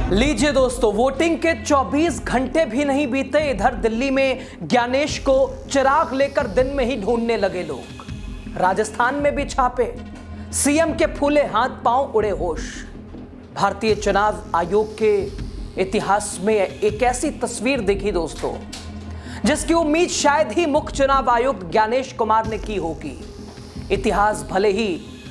लीजिए दोस्तों, वोटिंग के 24 घंटे भी नहीं बीते, इधर दिल्ली में ज्ञानेश को चिराग लेकर दिन में ही ढूंढने लगे लोग। राजस्थान में भी छापे, सीएम के फूले हाथ पांव, उड़े होश। भारतीय चुनाव आयोग के इतिहास में एक ऐसी तस्वीर देखी दोस्तों, जिसकी उम्मीद शायद ही मुख्य चुनाव आयुक्त ज्ञानेश कुमार ने की होगी। इतिहास भले ही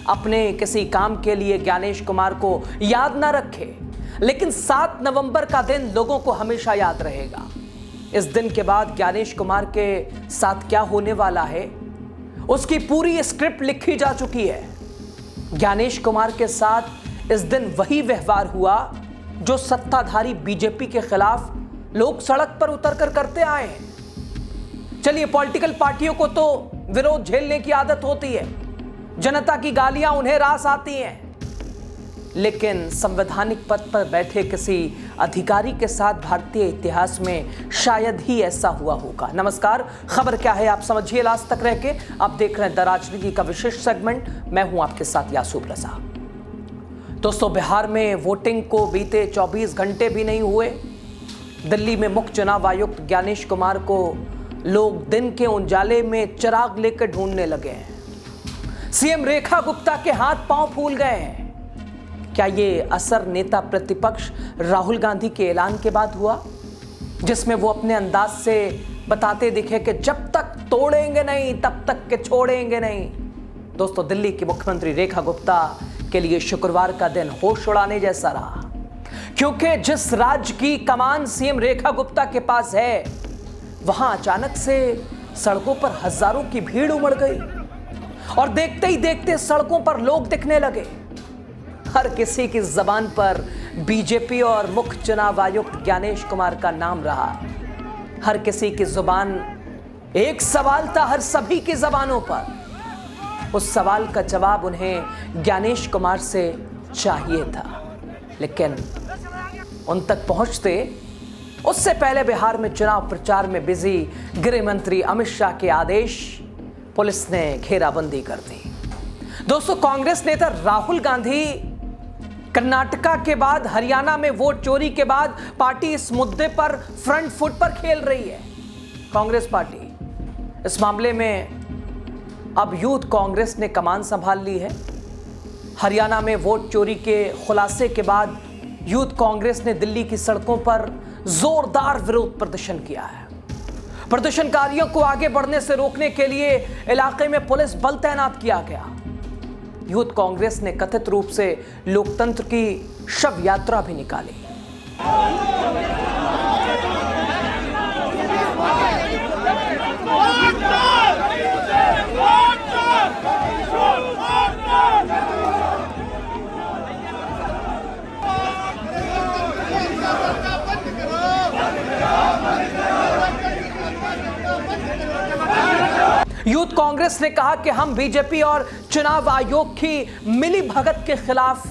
अपने किसी काम के लिए ज्ञानेश कुमार को याद ना रखे, लेकिन 7 नवंबर का दिन लोगों को हमेशा याद रहेगा। इस दिन के बाद ज्ञानेश कुमार के साथ क्या होने वाला है, उसकी पूरी स्क्रिप्ट लिखी जा चुकी है। ज्ञानेश कुमार के साथ इस दिन वही व्यवहार हुआ जो सत्ताधारी बीजेपी के खिलाफ लोग सड़क पर उतरकर करते आए हैं। चलिए, पॉलिटिकल पार्टियों को तो विरोध झेलने की आदत होती है, जनता की गालियां उन्हें रास आती हैं, लेकिन संवैधानिक पद पर बैठे किसी अधिकारी के साथ भारतीय इतिहास में शायद ही ऐसा हुआ होगा। नमस्कार, खबर क्या है आप समझिए लास्ट तक रह के। आप देख रहे हैं द राजनीति का विशेष सेगमेंट। मैं हूं आपके साथ यासूब रजा। दोस्तों, बिहार में वोटिंग को बीते 24 घंटे भी नहीं हुए, दिल्ली में मुख्य चुनाव आयुक्त ज्ञानेश कुमार को लोग दिन के उजाले में चिराग लेकर ढूंढने लगे हैं। सीएम रेखा गुप्ता के हाथ पांव फूल गए हैं। क्या ये असर नेता प्रतिपक्ष राहुल गांधी के ऐलान के बाद हुआ, जिसमें वो अपने अंदाज से बताते दिखे कि जब तक तोड़ेंगे नहीं तब तक के छोड़ेंगे नहीं। दोस्तों, दिल्ली की मुख्यमंत्री रेखा गुप्ता के लिए शुक्रवार का दिन होश उड़ाने जैसा रहा, क्योंकि जिस राज्य की कमान सीएम रेखा गुप्ता के पास है, वहां अचानक से सड़कों पर हजारों की भीड़ उमड़ गई और देखते ही देखते सड़कों पर लोग दिखने लगे। हर किसी की जबान पर बीजेपी और मुख्य चुनाव आयुक्त ज्ञानेश कुमार का नाम रहा। हर किसी की जुबान एक सवाल था, हर सभी की जबानों पर। उस सवाल का जवाब उन्हें ज्ञानेश कुमार से चाहिए था, लेकिन उन तक पहुंचते उससे पहले बिहार में चुनाव प्रचार में बिजी गृह मंत्री अमित शाह के आदेश पुलिस ने घेराबंदी कर दी। दोस्तों, कांग्रेस नेता राहुल गांधी कर्नाटका के बाद हरियाणा में वोट चोरी के बाद पार्टी इस मुद्दे पर फ्रंट फुट पर खेल रही है। कांग्रेस पार्टी इस मामले में अब यूथ कांग्रेस ने कमान संभाल ली है। हरियाणा में वोट चोरी के खुलासे के बाद यूथ कांग्रेस ने दिल्ली की सड़कों पर जोरदार विरोध प्रदर्शन किया है। प्रदर्शनकारियों को आगे बढ़ने से रोकने के लिए इलाके में पुलिस बल तैनात किया गया। यूथ कांग्रेस ने कथित रूप से लोकतंत्र की शव यात्रा भी निकाली। यूथ कांग्रेस ने कहा कि हम बीजेपी और चुनाव आयोग की मिली भगत के खिलाफ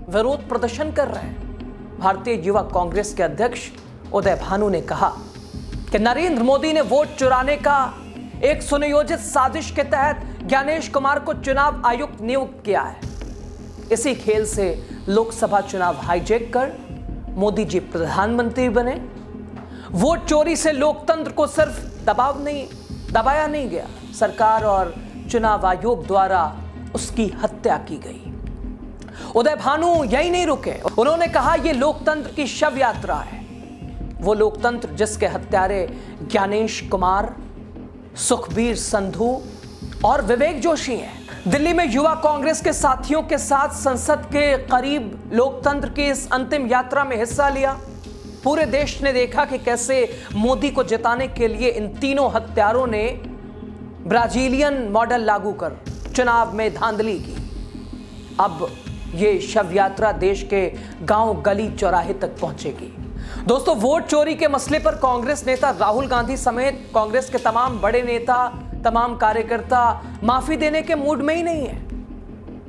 विरोध प्रदर्शन कर रहे हैं। भारतीय युवा कांग्रेस के अध्यक्ष उदय भानु ने कहा कि नरेंद्र मोदी ने वोट चुराने का एक सुनियोजित साजिश के तहत ज्ञानेश कुमार को चुनाव आयुक्त नियुक्त किया है। इसी खेल से लोकसभा चुनाव हाईजैक कर मोदी जी प्रधानमंत्री बने। वोट चोरी से लोकतंत्र को सिर्फ दबाया नहीं गया, सरकार और चुनाव आयोग द्वारा उसकी हत्या की गई। उदय भानु यही नहीं रुके, उन्होंने कहा यह लोकतंत्र की शव यात्रा है, वो लोकतंत्र जिसके हत्यारे ज्ञानेश कुमार, सुखबीर संधू और विवेक जोशी हैं। दिल्ली में युवा कांग्रेस के साथियों के साथ संसद के करीब लोकतंत्र की इस अंतिम यात्रा में हिस्सा लिया। पूरे देश ने देखा कि कैसे मोदी को जिताने के लिए इन तीनों हत्यारों ने ब्राजीलियन मॉडल लागू कर चुनाव में धांधली की। अब ये शव यात्रा देश के गांव गली चौराहे तक पहुंचेगी। दोस्तों, वोट चोरी के मसले पर कांग्रेस नेता राहुल गांधी समेत कांग्रेस के तमाम बड़े नेता, तमाम कार्यकर्ता माफी देने के मूड में ही नहीं है।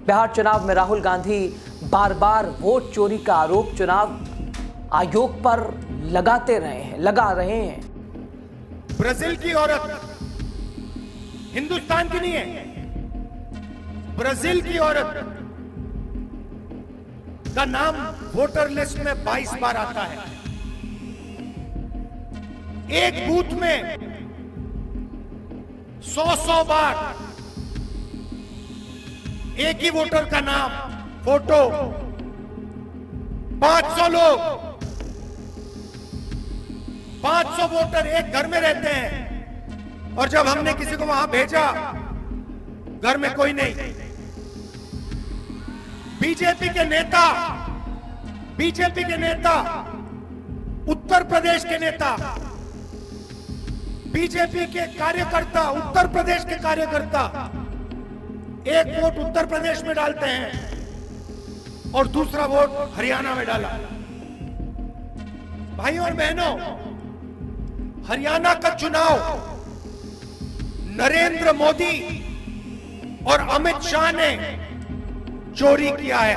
बिहार चुनाव में राहुल गांधी बार बार वोट चोरी का आरोप चुनाव आयोग पर लगा रहे हैं। ब्राजील की औरत हिंदुस्तान की नहीं है, ब्राजील की औरत का नाम वोटर लिस्ट में 22 बार आता है। एक बूथ में 100 बार एक ही वोटर का नाम, फोटो, 500 लोग, 500 वोटर एक घर में रहते हैं और जब हमने किसी को वहां भेजा, घर में कोई नहीं। बीजेपी के नेता, उत्तर प्रदेश के नेता, बीजेपी के कार्यकर्ता, उत्तर प्रदेश के कार्यकर्ता एक वोट उत्तर प्रदेश में डालते हैं और दूसरा वोट हरियाणा में डाला। भाइयों और बहनों, हरियाणा का चुनाव नरेंद्र मोदी और अमित शाह ने चोरी किया है।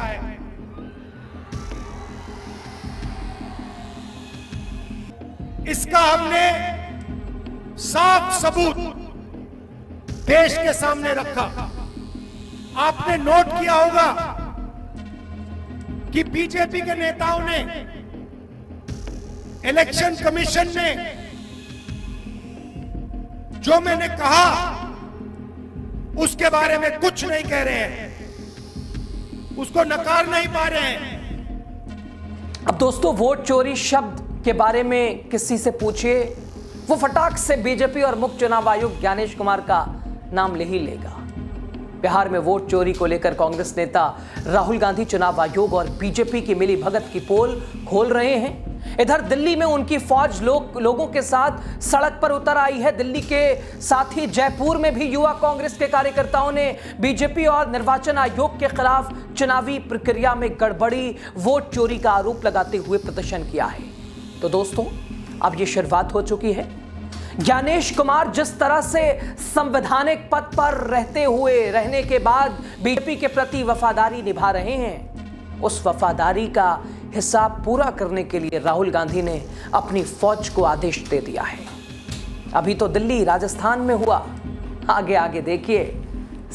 इसका हमने साफ सबूत देश के सामने रखा। आपने नोट किया होगा कि बीजेपी के नेताओं ने, इलेक्शन कमीशन ने जो मैंने कहा उसके बारे में कुछ नहीं कह रहे हैं, उसको नकार नहीं पा रहे हैं। अब दोस्तों, वोट चोरी शब्द के बारे में किसी से पूछिए, वो फटाक से बीजेपी और मुख्य चुनाव आयुक्त ज्ञानेश कुमार का नाम ले ही लेगा। बिहार में वोट चोरी को लेकर कांग्रेस नेता राहुल गांधी चुनाव आयोग और बीजेपी की मिली भगत की पोल खोल रहे हैं। इधर दिल्ली में उनकी फौज लोगों के साथ सड़क पर उतर आई है। दिल्ली के साथ ही जयपुर में भी युवा कांग्रेस के कार्यकर्ताओं ने बीजेपी और निर्वाचन आयोग के खिलाफ चुनावी प्रक्रिया में गड़बड़ी, वोट चोरी का आरोप लगाते हुए प्रदर्शन किया है। तो दोस्तों, अब ये शुरुआत हो चुकी है। ज्ञानेश कुमार जिस तरह से संवैधानिक पद पर रहने के बाद बीजेपी के प्रति वफादारी निभा रहे हैं, उस वफादारी का हिसाब पूरा करने के लिए राहुल गांधी ने अपनी फौज को आदेश दे दिया है। अभी तो दिल्ली, राजस्थान में हुआ, आगे आगे देखिए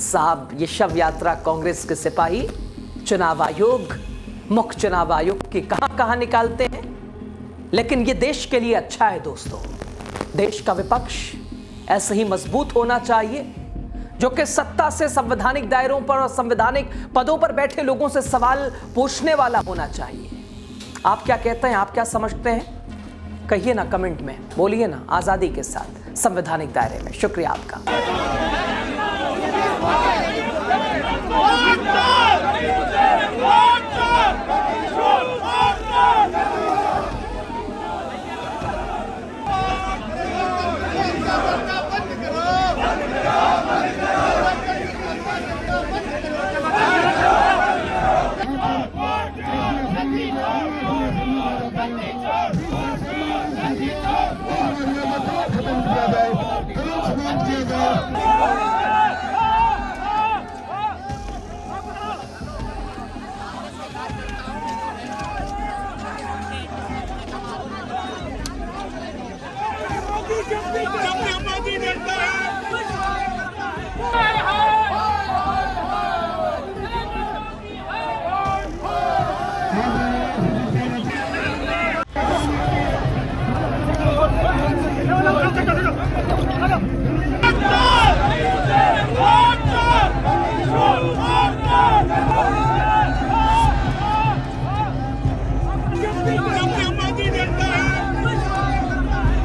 साहब। ये शव यात्रा कांग्रेस के सिपाही चुनाव आयोग, मुख्य चुनाव आयोग की कहां निकालते हैं। लेकिन ये देश के लिए अच्छा है दोस्तों। देश का विपक्ष ऐसे ही मजबूत होना चाहिए, जो कि सत्ता से संवैधानिक दायरों पर और संवैधानिक पदों पर बैठे लोगों से सवाल पूछने वाला होना चाहिए। आप क्या कहते हैं? आप क्या समझते हैं? कहिए ना, कमेंट में बोलिए ना, आजादी के साथ संवैधानिक दायरे में। शुक्रिया आपका।